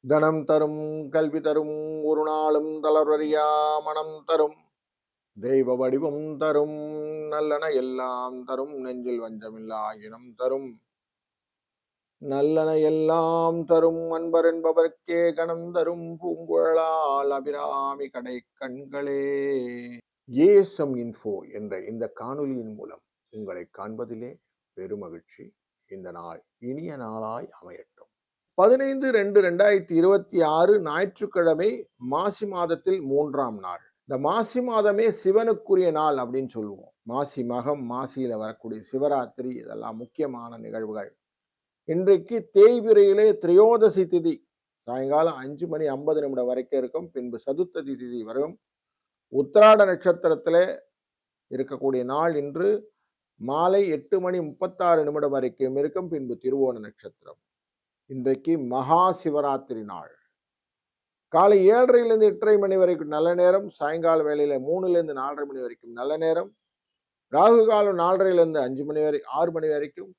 தனம் தரும் கல்வி தரும் ஒரு நாளும் தளர்வறியா மனம் தரும் தெய்வ வடிவம் தரும் நல்லன எல்லாம் தரும் நெஞ்சில் வஞ்சமில்லா இனம் தரும் நல்லன எல்லாம் தரும் அன்பர் என்பவர்க்கே கணம் தரும் பூங்குழலால் அபிராமி கடை கண்களே. ஏசம் இன்ஃபோ என்ற இந்த காணொலியின் மூலம் உங்களை காண்பதிலே பெருமகிழ்ச்சி. இந்த நாள் இனிய நாளாய் அமையட்டும். 15/2/2026 ஞாயிற்றுக்கிழமை மாசி மாதத்தில் 3ஆம் நாள். இந்த மாசி மாதமே சிவனுக்குரிய நாள் அப்படின்னு சொல்லுவோம். மாசி மகம், மாசியில வரக்கூடிய சிவராத்திரி, இதெல்லாம் முக்கியமான நிகழ்வுகள். இன்றைக்கு தேய்பிரையிலே திரையோதசி திதி சாயங்காலம் 5:50 வரைக்கும் இருக்கும். பின்பு சதுர்த்ததி திதி வரும். உத்திராட நட்சத்திரத்திலே இருக்கக்கூடிய நாள் இன்று மாலை 8:36 வரைக்கும் இருக்கும். பின்பு திருவோண நட்சத்திரம். இன்றைக்கு மகா சிவராத்திரி நாள். காலை 7:30 8:30 மணி வரைக்கும் நல்ல நேரம். சாயங்கால வேளையில 3 4:30 மணி வரைக்கும் நல்ல நேரம். ராகு காலம் 4:30 5 மணி வரை 6 மணி வரைக்கும்.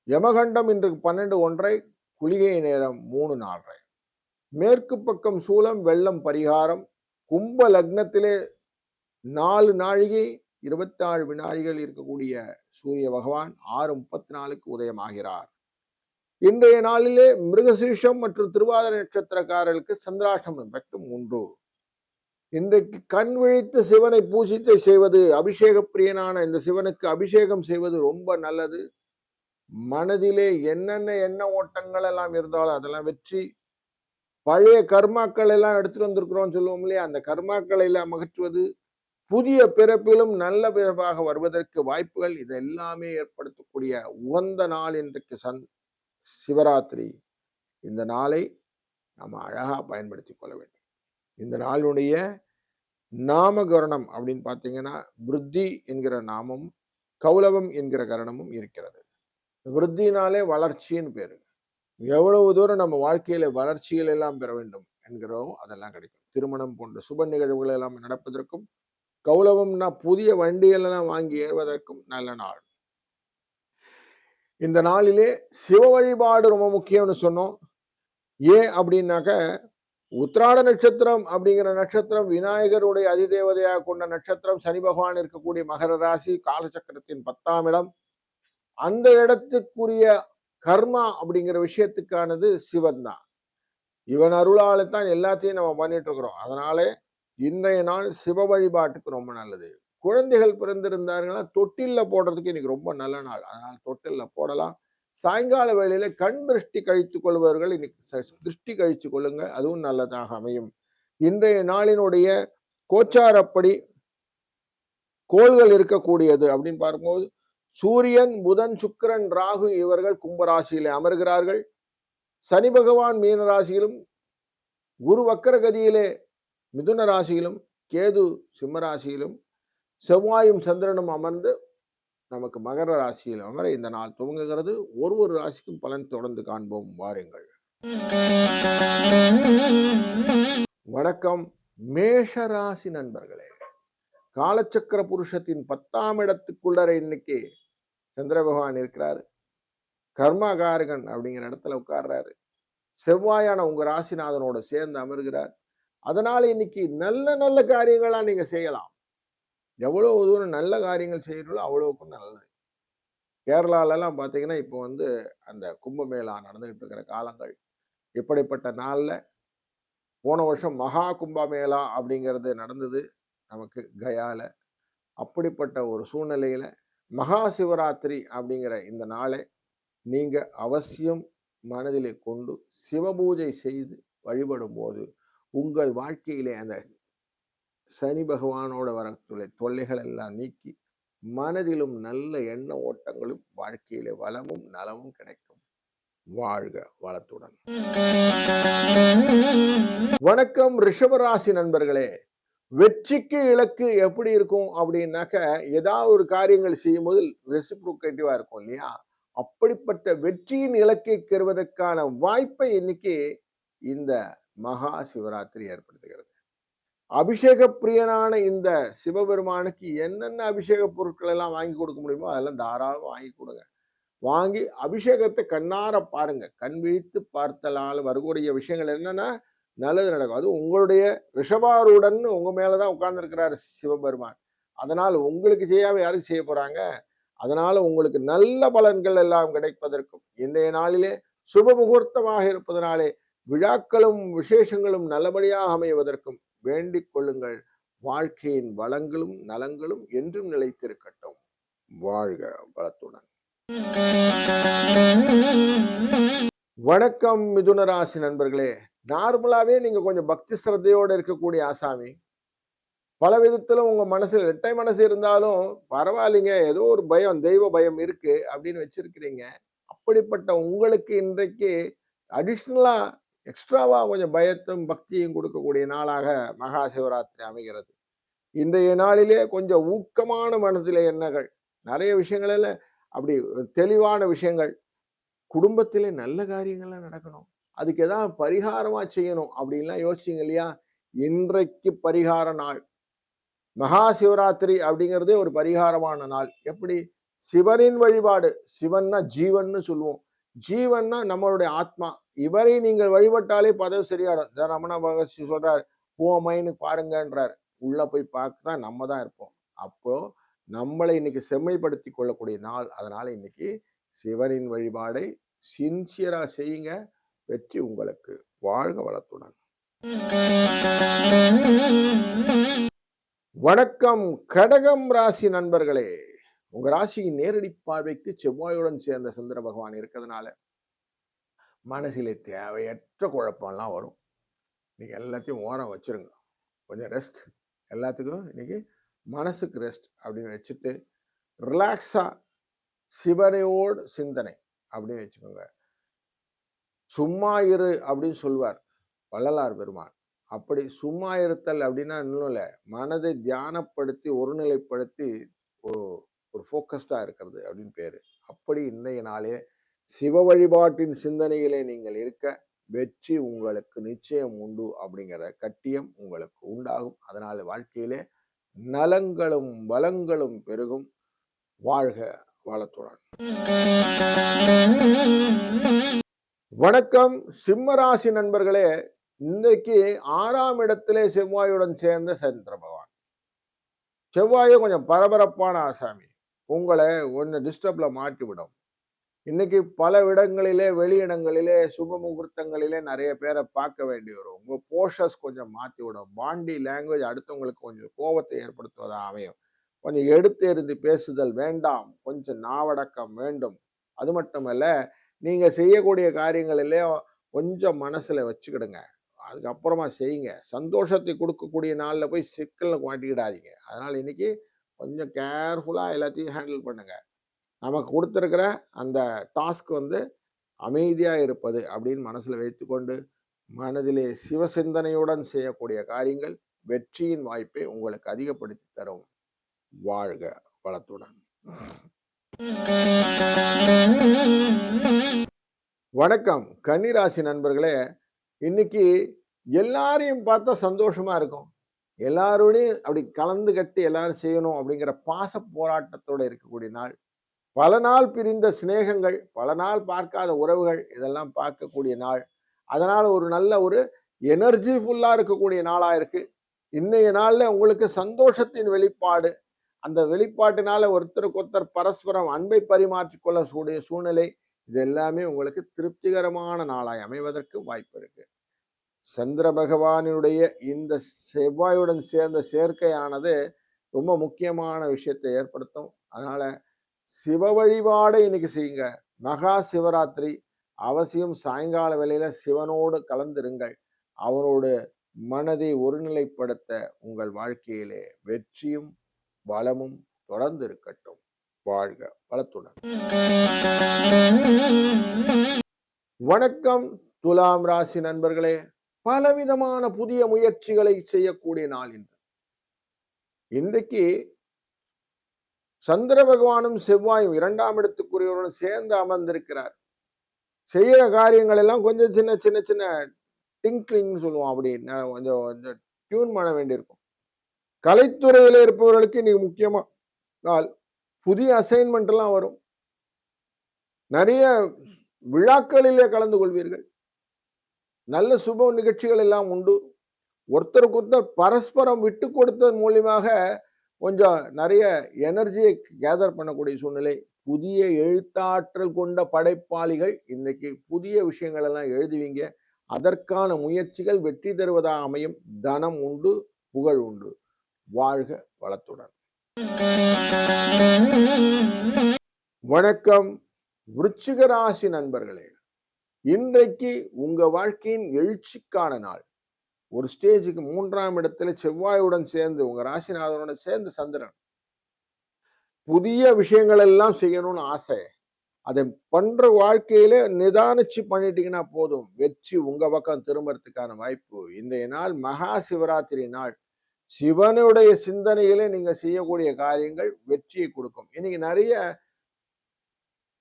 யமகண்டம் இன்று 12:01 குளிகை நேரம் 3:04. மேற்கு பக்கம் சூலம் வெள்ளம் பரிகாரம். கும்ப லக்னத்திலே 4 நாழிகை 26 வினாடிகள் இருக்கக்கூடிய சூரிய பகவான் 6:34 உதயமாகிறார். இன்றைய நாளிலே மிருகசீஷம் மற்றும் திருவாதிரை நட்சத்திரக்காரர்களுக்கு சந்திராஷ்டமம் மட்டும் உண்டு. இன்றைக்கு கண் விழித்து சிவனை பூஜித்து செய்வது, அபிஷேக பிரியனான இந்த சிவனுக்கு அபிஷேகம் செய்வது ரொம்ப நல்லது. மனதிலே என்னென்ன எண்ண ஓட்டங்கள் எல்லாம் இருந்தாலும் அதெல்லாம் வெற்றி. பழைய கர்மாக்கள் எல்லாம் எடுத்துட்டு வந்திருக்கிறோம் சொல்லுவோம் இல்லையா, அந்த கர்மாக்களை எல்லாம் அகற்றுவது, புதிய பிறப்பிலும் நல்ல பிறப்பாக வருவதற்கு வாய்ப்புகள் இது எல்லாமே ஏற்படுத்தக்கூடிய உகந்த நாள் இன்றைக்கு சிவராத்திரி. இந்த நாளை நாம் அழகா பயன்படுத்திக் கொள்ள வேண்டும். இந்த நாளுடைய நாமகரணம் அப்படின்னு பார்த்தீங்கன்னா விருத்தி என்கிற நாமம், கௌலவம் என்கிற கரணமும் இருக்கிறது. விருத்தினாலே வளர்ச்சின்னு பேரு. எவ்வளவு தூரம் நம்ம வாழ்க்கையில வளர்ச்சிகள் எல்லாம் பெற வேண்டும் என்கிறோம் அதெல்லாம் கிடைக்கும். திருமணம் போன்ற சுப நிகழ்வுகள் எல்லாம் நடப்பதற்கும், கௌலவம்னா புதிய வண்டிகள் எல்லாம் வாங்கி ஏறுவதற்கும் நல்ல நாள். இந்த நாளிலே சிவ வழிபாடு ரொம்ப முக்கியம்னு சொன்னோம். ஏன் அப்படின்னாக்க, உத்திராட நட்சத்திரம் அப்படிங்கிற நட்சத்திரம் விநாயகருடைய அதிதேவதையாக கொண்ட நட்சத்திரம். சனி பகவான் இருக்கக்கூடிய மகர ராசி, காலச்சக்கரத்தின் 10ஆம் இடம். அந்த இடத்துக்குரிய கர்மா அப்படிங்கிற விஷயத்துக்கானது சிவன் தான். இவன் அருளால்தான் எல்லாத்தையும் நம்ம பண்ணிட்டு இருக்கிறோம். அதனாலே இன்றைய நாள் சிவ வழிபாட்டுக்கு ரொம்ப நல்லது. குழந்தைகள் பிறந்திருந்தார்களா தொட்டில்ல போடுறதுக்கு இன்னைக்கு ரொம்ப நல்ல நாள். அதனால தொட்டில்ல போடலாம். சாயங்கால வேளையில கண் திருஷ்டி கழித்துக் கொள்பவர்கள் இன்னைக்கு திருஷ்டி கழிச்சு கொள்ளுங்க, அதுவும் நல்லதாக அமையும். இன்றைய நாளினுடைய கோச்சாரப்படி கோள்கள் இருக்கக்கூடியது அப்படின்னு பார்க்கும்போது சூரியன், புதன், சுக்கிரன், ராகு இவர்கள் கும்பராசியிலே அமர்கிறார்கள். சனி பகவான் மீன ராசியிலும், குரு வக்கரகதியிலே மிதுன ராசியிலும், கேது சிம்ம ராசியிலும், செவ்வாயும் சந்திரனும் அமர்ந்து நமக்கு மகர ராசியில் அமர இந்த நாள் துவங்குகிறது. ஒரு ராசிக்கும் பலன் தொடர்ந்து காண்போம் வாருங்கள். வணக்கம் மேஷ ராசி நண்பர்களே. காலச்சக்கர புருஷத்தின் 10ஆம் இடத்துக்குள்ளரை இன்னைக்கு சந்திர பகவான் இருக்கிறாரு. கர்மாகாரகன் அப்படிங்கிற இடத்துல உட்கார்றாரு. செவ்வாயான உங்க ராசிநாதனோட சேர்ந்து அமர்கிறார். அதனால இன்னைக்கு நல்ல நல்ல காரியங்களா நீங்க செய்யலாம். எவ்வளவு தூரம் நல்ல காரியங்கள் செய்யறீங்களோ அவ்வளவுக்கும் நல்லது. கேரளாலெல்லாம் பார்த்தீங்கன்னா இப்போ அந்த கும்பமேளா நடந்துகிட்டு இருக்கிற காலங்கள். இப்படிப்பட்ட நாள்ல போன வருஷம் மகா கும்பமேளா அப்படிங்கிறது நடந்தது நமக்கு கயால. அப்படிப்பட்ட ஒரு சூழ்நிலையில மகா சிவராத்திரி அப்படிங்கிற இந்த நாளை நீங்க அவசியம் மனதிலே கொண்டு சிவபூஜை செய்து வழிபடும் போது உங்கள் வாழ்க்கையிலே அந்த சனி பகவானோட வரக்கூடிய தொல்லைகள் எல்லாம் நீக்கி மனதிலும் நல்ல எண்ண ஓட்டங்களும் வாழ்க்கையிலே வளமும் நலமும் கிடைக்கும். வாழ்க வளத்துடன். வணக்கம் ரிஷபராசி நண்பர்களே. வெற்றிக்கு இலக்கு எப்படி இருக்கும் அப்படின்னாக்க, ஏதாவது ஒரு காரியங்கள் செய்யும் போது ரெசிப்ரோகேட்டிவா இருக்கும் இல்லையா, அப்படிப்பட்ட வெற்றியின் இலக்கை பெறுவதற்கான வாய்ப்பை இன்னைக்கு இந்த மகா சிவராத்திரி ஏற்படுத்துகிறது. அபிஷேக பிரியனான இந்த சிவபெருமானுக்கு என்னென்ன அபிஷேக பொருட்கள் எல்லாம் வாங்கி கொடுக்க முடியுமோ அதெல்லாம் தாராளமாக வாங்கி கொடுங்க. வாங்கி அபிஷேகத்தை கண்ணார பாருங்க. கண் விழித்து பார்த்தலால் வரக்கூடிய விஷயங்கள் என்னன்னா நல்லது நடக்கும். அது உங்களுடைய ரிஷபாரூடன் உங்க மேலதான் உட்கார்ந்து இருக்கிறாரு சிவபெருமான். அதனால் உங்களுக்கு செய்யாம யாருக்கு செய்ய போறாங்க? அதனால உங்களுக்கு நல்ல பலன்கள் எல்லாம் கிடைப்பதற்கும் இன்றைய நாளிலே சுப முகூர்த்தமாக இருப்பதனாலே விழாக்களும் விசேஷங்களும் நல்லபடியாக அமைவதற்கும் வேண்டிக் கொள்ளுங்கள். வாழ்க்கையின் வளங்களும் நலங்களும் என்றும் நிலைத்திருக்கட்டும். வாழ்க வளத்துடன். வணக்கம் மிதுன ராசி நண்பர்களே. நார்மலாவே நீங்க கொஞ்சம் பக்தி சிரத்தையோடு இருக்கக்கூடிய ஆசாமி. பல விதத்துல உங்க மனசுல இரட்டை மனசு இருந்தாலும் பரவாயில்லைங்க, ஏதோ ஒரு பயம், தெய்வ பயம் இருக்கு அப்படின்னு வச்சிருக்கிறீங்க. அப்படிப்பட்ட உங்களுக்கு இன்றைக்கு அடிஷ்னலா எக்ஸ்ட்ராவா கொஞ்சம் பயத்தும் பக்தியும் கொடுக்கக்கூடிய நாளாக மகா சிவராத்திரி அமைகிறது. இன்றைய நாளிலே கொஞ்சம் ஊக்கமான மனதிலே எண்ணங்கள், நிறைய விஷயங்கள் எல்லாம் அப்படி தெளிவான விஷயங்கள், குடும்பத்திலே நல்ல காரியங்கள்லாம் நடக்கணும், அதுக்கு ஏதாவது பரிகாரமா செய்யணும் அப்படின்லாம் யோசிச்சிங்க இல்லையா? இன்றைக்கு பரிகார நாள். மகா சிவராத்திரி அப்படிங்கிறதே ஒரு பரிகாரமான நாள். எப்படி? சிவனின் வழிபாடு. சிவன்னா ஜீவன்னு சொல்லுவோம். ஜீவன்னா நம்மளுடைய ஆத்மா. இவரை நீங்கள் வழிபட்டாலே பதவி சரியாடும். ரமண மகர்ஷி சொல்றாரு, பூமைன்னு பாருங்கன்றார். உள்ள போய் பார்க்க தான் நம்ம தான் இருப்போம். அப்போ நம்மளை இன்னைக்கு செம்மைப்படுத்தி கொள்ளக்கூடிய நாள். அதனால இன்னைக்கு சிவனின் வழிபாடை சின்சியரா செய்யுங்க. வெற்றி உங்களுக்கு. வாழ்க வளத்துடன். வணக்கம் கடகம் ராசி நண்பர்களே. உங்க ராசியின் நேரடி பார்வைக்கு செவ்வாயுடன் சேர்ந்த சந்திர பகவான் இருக்கிறதுனால மனசிலே தேவையற்ற குழப்பம்லாம் வரும். நீங்க எல்லாத்தையும் ஓரம் வச்சிருங்க. கொஞ்சம் ரெஸ்ட். எல்லாத்துக்கும் இன்னைக்கு மனசுக்கு ரெஸ்ட் அப்படின்னு வச்சுட்டு ரிலாக்ஸா சிவனையோடு சிந்தனை அப்படின்னு வச்சுக்கோங்க. சும்மா இரு அப்படின்னு சொல்வார் வள்ளலார் பெருமான். அப்படி சும்மா இருத்தல் அப்படின்னா இன்னும் இல்லை, மனதை தியானப்படுத்தி ஒருநிலைப்படுத்தி ஒரு ஃபோக்கஸ்டா இருக்கிறது அப்படின்னு பேரு. அப்படி இன்றைய நாளே சிவ வழிபாட்டின் சிந்தனையிலே நீங்கள் இருக்க வெற்றி உங்களுக்கு நிச்சயம் உண்டு அப்படிங்கிற கட்டியம் உங்களுக்கு உண்டாகும். அதனால வாழ்க்கையிலே நலங்களும் பலங்களும் பெருகும். வாழ்க வளத்துடன். வணக்கம் சிம்மராசி நண்பர்களே. இன்றைக்கு 6ஆம் இடத்திலே செவ்வாயுடன் சேர்ந்த சந்திர பகவான். செவ்வாயை கொஞ்சம் பரபரப்பான ஆசாமி. உங்களை கொஞ்சம் டிஸ்டர்ப்ல மாட்டி விடும். இன்னைக்கு பல இடங்களிலே வெளியிடங்களிலே சுப முகூர்த்தங்களிலே நிறைய பேரை பார்க்க வேண்டி வரும். உங்க போஷஸ் கொஞ்சம் மாற்றி விடும். பாடி லாங்குவேஜ் அடுத்தவங்களுக்கு கொஞ்சம் கோபத்தை ஏற்படுத்துவதா அமையும். கொஞ்சம் எடுத்து எறிந்து பேசுதல் வேண்டாம். கொஞ்சம் நாவடக்கம் வேண்டும். அது மட்டுமல்ல, நீங்க செய்யக்கூடிய காரியங்களிலே கொஞ்சம் மனசுல வச்சுக்கிடுங்க. அதுக்கப்புறமா செய்யுங்க. சந்தோஷத்தை கொடுக்கக்கூடிய நாளில் போய் சிக்கல்ல மாட்டிக்கிடாதீங்க. அதனால இன்னைக்கு கொஞ்சம் கேர்ஃபுல்லா எல்லாத்தையும் ஹேண்டில் பண்ணுங்க. நமக்கு கொடுத்துருக்கிற அந்த டாஸ்க் அமைதியா இருப்பது அப்படின்னு மனசுல வைத்துக்கொண்டு மனதிலே சிவசிந்தனையுடன் செய்யக்கூடிய காரியங்கள் வெற்றியின் வாய்ப்பை உங்களுக்கு அதிகப்படுத்தி தரும். வாழ்க வளத்துடன். வணக்கம் கன்னிராசி நண்பர்களே. இன்னைக்கு எல்லாரையும் பார்த்தா சந்தோஷமா இருக்கும். எல்லாரோடையும் அப்படி கலந்து கட்டி எல்லாரும் செய்யணும் அப்படிங்கிற பாச போராட்டத்தோட இருக்கக்கூடிய நாள். பல நாள் பிரிந்த சிநேகங்கள், பல நாள் பார்க்காத உறவுகள், இதெல்லாம் பார்க்கக்கூடிய நாள். அதனால ஒரு நல்ல ஒரு எனர்ஜி ஃபுல்லா இருக்கக்கூடிய நாளா இருக்கு. இன்னைய நாள்ல உங்களுக்கு சந்தோஷத்தின் வெளிப்பாடு. அந்த வெளிப்பாட்டினால ஒருத்தருக்கு ஒருத்தர் பரஸ்பரம் அன்பை பரிமாற்றிக்கொள்ளக்கூடிய சூழ்நிலை, இது எல்லாமே உங்களுக்கு திருப்திகரமான நாளாய் அமைவதற்கு வாய்ப்பு இருக்கு. சந்திர பகவானுடைய இந்த செவ்வாயுடன் சேர்ந்த சேர்க்கையானது ரொம்ப முக்கியமான விஷயத்தை ஏற்படுத்தும். அதனால சிவ வழிபாடை இன்னைக்கு செய்யுங்க. மகா சிவராத்திரி அவசியம் சாயங்கால வேளையில சிவனோடு கலந்திருங்கள். அவனோடு மனதை ஒருநிலைப்படுத்த உங்கள் வாழ்க்கையிலே வெற்றியும் வளமும் தொடர்ந்து இருக்கட்டும். வாழ்க வளத்துடன். வணக்கம் துலாம் ராசி நண்பர்களே. பலவிதமான புதிய முயற்சிகளை செய்யக்கூடிய நாள் இன்று. இன்றைக்கு சந்திர பகவானும் செவ்வாயும் 2ஆம் இடத்துக்குரியவருடன் சேர்ந்து அமர்ந்திருக்கிறார். செய்யற காரியங்கள் எல்லாம் கொஞ்சம் சின்ன சின்ன சின்ன டிங்க்லிங் சொல்லுவோம். அப்படி கொஞ்சம் கொஞ்சம் டியூன் பண்ண வேண்டியிருக்கும். கலைத்துறையில இருப்பவர்களுக்கு இன்னைக்கு முக்கியமா நாள். புதிய அசைன்மெண்ட் எல்லாம் வரும். நிறைய விழாக்களிலே கலந்து கொள்வீர்கள். நல்ல சுப நிகழ்ச்சிகள் எல்லாம் உண்டு. ஒருத்தருக்கு ஒருத்தர் பரஸ்பரம் விட்டு கொடுத்ததன் மூலியமாக கொஞ்சம் நிறைய எனர்ஜியை கேதர் பண்ணக்கூடிய சூழ்நிலை. புதிய எழுத்தாற்றல் கொண்ட படைப்பாளிகள் இன்னைக்கு புதிய விஷயங்கள் எல்லாம் எழுதுவீங்க. அதற்கான முயற்சிகள் வெற்றி தருவதாக அமையும். தனம் உண்டு, புகழ் உண்டு. வாழ்க வளத்துடன். வணக்கம் விருச்சிக ராசி நண்பர்களே. இன்றைக்கு உங்க வாழ்க்கையின் எழுச்சிக்கான நாள். ஒரு ஸ்டேஜுக்கு 3ஆம் இடத்துல செவ்வாயுடன் சேர்ந்து உங்க ராசிநாதனுடன் சேர்ந்து சந்திரன் புதிய விஷயங்கள் எல்லாம் செய்யணும்னு ஆசை. அதை பண்ற வாழ்க்கையில நிதானிச்சு பண்ணிட்டீங்கன்னா போதும், வெற்றி உங்க பக்கம் திரும்பறதுக்கான வாய்ப்பு. இந்த நாள் மகா சிவராத்திரி நாள். சிவனுடைய சிந்தனையிலே நீங்க செய்யக்கூடிய காரியங்கள் வெற்றியை கொடுக்கும். இன்னைக்கு நிறைய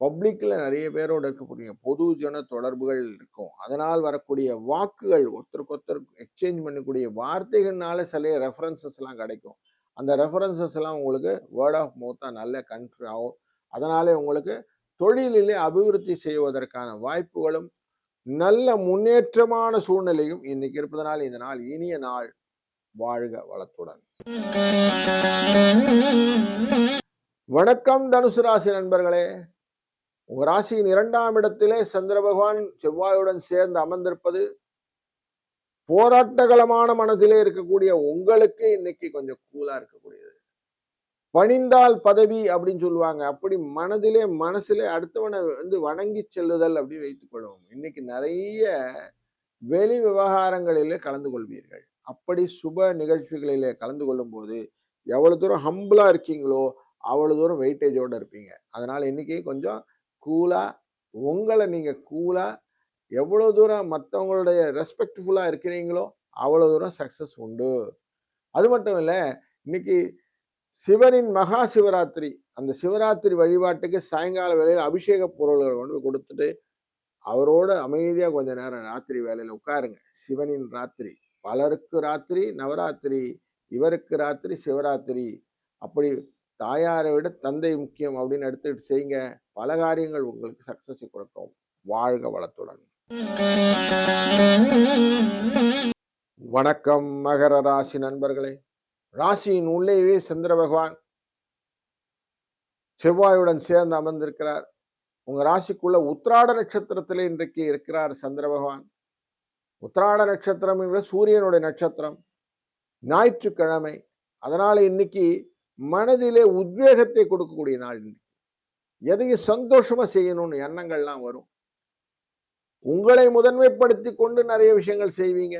பப்ளிக்ல நிறைய பேரோட இருக்கக்கூடிய பொது ஜன தொடர்புகள் இருக்கும். அதனால் வரக்கூடிய வாக்குகள் ஒருத்தருக்கு ஒருத்தர் எக்ஸ்சேஞ்ச் பண்ணக்கூடிய வார்த்தைகள்னால சில ரெஃபரன்சஸ் எல்லாம் கிடைக்கும். அந்த ரெஃபரன்சஸ் எல்லாம் உங்களுக்கு வேர்ட் ஆஃப் மவுத்தா நல்ல கண்ட்ரி ஆகும். அதனாலே உங்களுக்கு தொழிலிலே அபிவிருத்தி செய்வதற்கான வாய்ப்புகளும் நல்ல முன்னேற்றமான சூழ்நிலையும் இன்னைக்கு இருப்பதனால் இந்த நாள் இனிய நாள். வாழ்க வளத்துடன். வணக்கம் தனுசு ராசி நண்பர்களே. உங்க ராசியின் 2ஆம் இடத்திலே சந்திர பகவான் செவ்வாயுடன் சேர்ந்து அமர்ந்திருப்பது போராட்டகலமான மனதிலே இருக்கக்கூடிய உங்களுக்கு இன்னைக்கு கொஞ்சம் கூலா இருக்கக்கூடியது. பணிந்தால் பதவி அப்படின்னு சொல்லுவாங்க. அப்படி மனசிலே அடுத்தவனை வணங்கி செல்லுதல் அப்படின்னு வைத்துக் கொள்வோம். இன்னைக்கு நிறைய வெளி விவகாரங்களிலே கலந்து கொள்வீர்கள். அப்படி சுப நிகழ்ச்சிகளிலே கலந்து கொள்ளும் போது எவ்வளவு தூரம் ஹம்பிளா இருக்கீங்களோ அவ்வளவு தூரம் வெயிட்டேஜோட இருப்பீங்க. அதனால இன்னைக்கு கொஞ்சம் கூலா உங்களை நீங்க கூலா எவ்வளவு தூரம் மற்றவங்களுடைய ரெஸ்பெக்ட்ஃபுல்லா இருக்கிறீங்களோ அவ்வளவு தூரம் சக்சஸ் உண்டு. அது மட்டும் இல்ல, இன்னைக்கு சிவனின் மகா சிவராத்திரி. அந்த சிவராத்திரி வழிபாட்டுக்கு சாயங்கால வேளையில் அபிஷேக பொருள்களை கொண்டு கொடுத்துட்டு அவரோட அமைதியா கொஞ்ச நேரம் ராத்திரி வேலையில உட்காருங்க. சிவனின் ராத்திரி. பலருக்கு ராத்திரி நவராத்திரி, இவருக்கு ராத்திரி சிவராத்திரி. அப்படி தாயாரை விட தந்தை முக்கியம் அப்படின்னு எடுத்துட்டு செய்யுங்க. பல காரியங்கள் உங்களுக்கு சக்சஸ் கொடுக்கும். வாழ்க வளத்துடன். வணக்கம் மகர ராசி நண்பர்களே. ராசியின் உள்ளேயே சந்திர பகவான் செவ்வாயுடன் சேர்ந்து அமர்ந்திருக்கிறார். உங்க ராசிக்குள்ள உத்திராட நட்சத்திரத்திலே இன்றைக்கு இருக்கிறார் சந்திர பகவான். உத்திராட நட்சத்திரம் என்ற சூரியனுடைய நட்சத்திரம். ஞாயிற்றுக்கிழமை. அதனால இன்னைக்கு மனதிலே உத்வேகத்தை கொடுக்கக்கூடிய நாள். எதையும் சந்தோஷமா செய்யணும்னு எண்ணங்கள்லாம் வரும். உங்களை முதன்மைப்படுத்தி கொண்டு நிறைய விஷயங்கள் செய்வீங்க.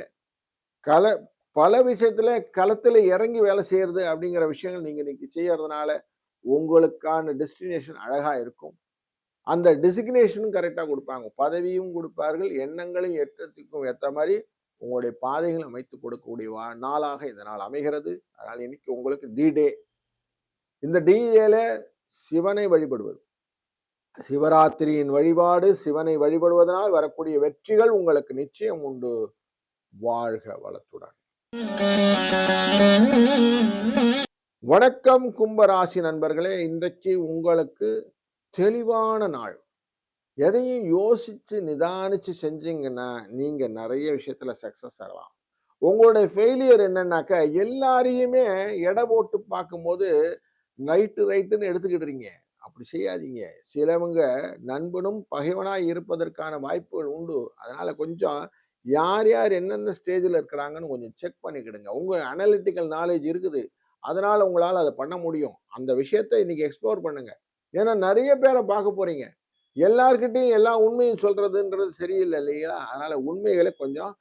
பல விஷயத்துல களத்துல இறங்கி வேலை செய்யறது அப்படிங்கிற விஷயங்கள் நீங்க இன்னைக்கு செய்யறதுனால உங்களுக்கான டெஸ்டினேஷன் அழகா இருக்கும். அந்த டெசிக்னேஷனும் கரெக்டா கொடுப்பாங்க. பதவியும் கொடுப்பார்கள். எண்ணங்களையும் ஏற்றத்துக்கும் ஏற்ற மாதிரி உங்களுடைய பாதைகள் அமைத்து கொடுக்கக்கூடிய நாளாக இந்த நாள் அமைகிறது. அதனால் இன்னைக்கு உங்களுக்கு டி-டே. இந்த டி-டேல சிவனை வழிபடுவது, சிவராத்திரியின் வழிபாடு, சிவனை வழிபடுவதனால் வரக்கூடிய வெற்றிகள் உங்களுக்கு நிச்சயம் உண்டு. வாழ்க வளத்துடன். வணக்கம் கும்பராசி நண்பர்களே. இன்றைக்கு உங்களுக்கு தெளிவான நாள். எதையும் யோசிச்சு நிதானிச்சு செஞ்சீங்கன்னா நீங்க நிறைய விஷயத்துல சக்சஸ் ஆகலாம். உங்களுடைய ஃபெயிலியர் என்னன்னாக்க எல்லாரையுமே எடை போட்டு பார்க்கும்போது ரைட்டுன்னு எடுத்துக்கிட்டுறீங்க. அப்படி செய்யாதீங்க. சிலவங்க நண்பனும் பகைவனாய் இருப்பதற்கான வாய்ப்புகள் உண்டு. அதனால கொஞ்சம் யார் யார் என்னென்ன ஸ்டேஜில் இருக்கிறாங்கன்னு கொஞ்சம் செக் பண்ணிக்கிடுங்க. உங்க அனலிட்டிக்கல் நாலேஜ் இருக்குது. அதனால உங்களால் அதை பண்ண முடியும். அந்த விஷயத்தை இன்னைக்கு எக்ஸ்ப்ளோர் பண்ணுங்க. ஏன்னா நிறைய பேரை பார்க்க போறீங்க. எல்லார்கிட்டையும் எல்லா உண்மையும் சொல்றதுன்றது சரியில்லை இல்லையா? அதனால உண்மைகளை கொஞ்சம்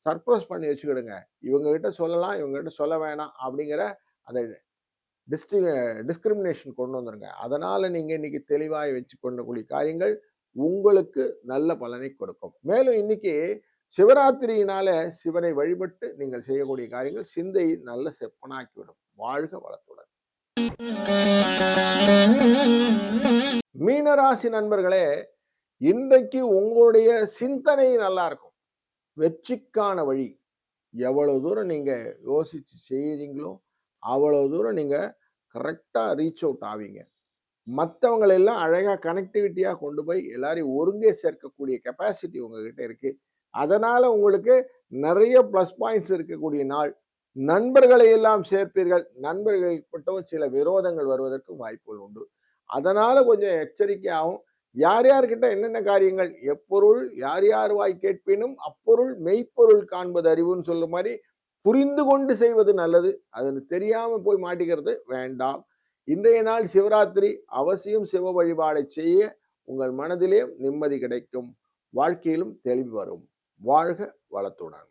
சர்ப்ரைஸ் பண்ணி வச்சுக்கிடுங்க. இவங்க கிட்ட சொல்லலாம், இவங்க கிட்ட சொல்ல வேணாம் அப்படிங்கிற அந்த டிஸ்கிரிமினேஷன் கொண்டு வந்துருங்க. அதனால நீங்க இன்னைக்கு தெளிவாய் வச்சு கொண்டக்கூடிய காரியங்கள் உங்களுக்கு நல்ல பலனை கொடுக்கும். மேலும் இன்னைக்கு சிவராத்திரியினால சிவனை வழிபட்டு நீங்கள் செய்யக்கூடிய காரியங்கள் சிந்தையை நல்ல செப்பனாக்கிவிடும். வாழ்க வளத்துடன். மீனராசி நண்பர்களே, இன்றைக்கு உங்களுடைய சிந்தனை நல்லா இருக்கும். வெற்றிக்கான வழி எவ்வளவு தூரம் நீங்க யோசிச்சு செய்யறீங்களோ அவ்வளவு தூரம் நீங்க கரெக்டா ரீச் அவுட் ஆவீங்க. மத்தவங்கள எல்லாம் அழகா கனெக்டிவிட்டியா கொண்டு போய் எல்லாரையும் ஒருங்கே சேர்க்கக்கூடிய கெப்பாசிட்டி உங்ககிட்ட இருக்கு. அதனால உங்களுக்கு நிறைய பிளஸ் பாயிண்ட்ஸ் இருக்கக்கூடிய நாள். நண்பர்களை எல்லாம் சேர்ப்பீர்கள். நண்பர்கள் மட்டும் சில விரோதங்கள் வருவதற்கு வாய்ப்புகள் உண்டு. அதனால கொஞ்சம் எச்சரிக்கையாகவும் யார் யார்கிட்ட என்னென்ன காரியங்கள் எப்பொருள் யார் யார் வாய் கேட்பினும் அப்பொருள் மெய்ப்பொருள் காண்பது அறிவுன்னு சொல்ற மாதிரி புரிந்து கொண்டு செய்வது நல்லது. அது தெரியாம போய் மாட்டிக்கிறது வேண்டாம். இன்றைய நாள் சிவராத்திரி. அவசியம் சிவ வழிபாடை செய்ய உங்கள் மனதிலே நிம்மதி கிடைக்கும். வாழ்க்கையிலும் தெளிவு வரும். வாழ்க வளத்துடன்.